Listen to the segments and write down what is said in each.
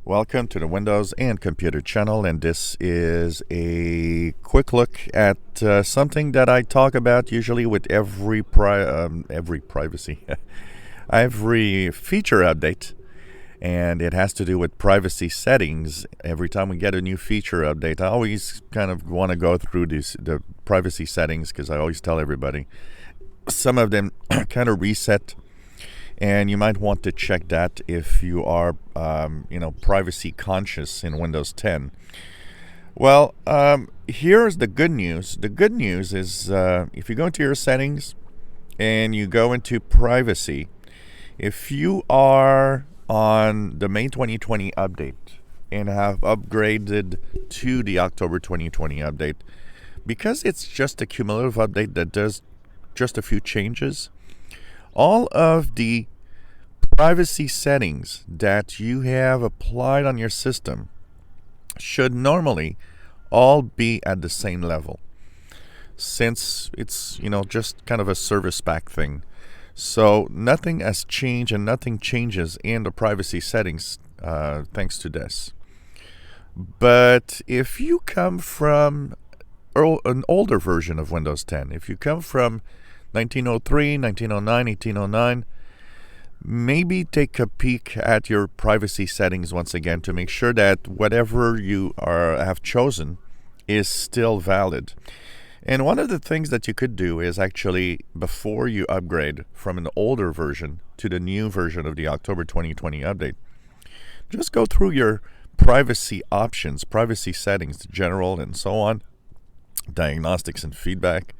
Welcome to the Windows and Computer channel, and this is a quick look at something that I talk about usually with every privacy, every feature update, and it has to do with privacy settings. Every time we get a new feature update, I always kind of want to go through the privacy settings because I always tell everybody some of them kind of reset. And you might want to check that if you are, privacy conscious in Windows 10. Well, here's the good news. The good news is if you go into your settings and you go into privacy, if you are on the May 2020 update and have upgraded to the October 2020 update, because it's just a cumulative update that does just a few changes, all of the privacy settings that you have applied on your system should normally all be at the same level, since it's just kind of a service pack thing. So nothing has changed and nothing changes in the privacy settings thanks to this. But if you come from an older version of Windows 10, if you come from 1903, 1909, 1809, maybe take a peek at your privacy settings once again to make sure that whatever you have chosen is still valid. And one of the things that you could do is actually, before you upgrade from an older version to the new version of the October 2020 update, just go through your privacy options, privacy settings, general and so on, diagnostics and feedback,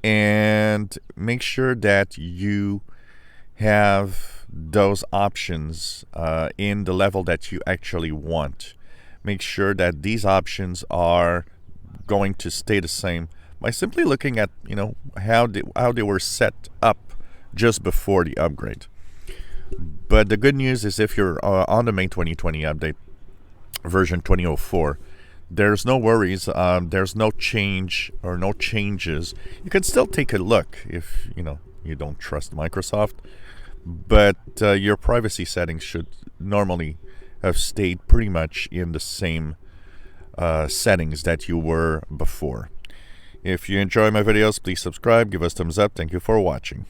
and make sure that you have those options in the level that you actually want. Make sure that these options are going to stay the same by simply looking at how they were set up just before the upgrade. But the good news is if you're on the May 2020 update version 2004, there's no worries. There's no change or no changes. You can still take a look if you don't trust Microsoft, but your privacy settings should normally have stayed pretty much in the same settings that you were before. If you enjoy my videos, please subscribe, give us thumbs up. Thank you for watching.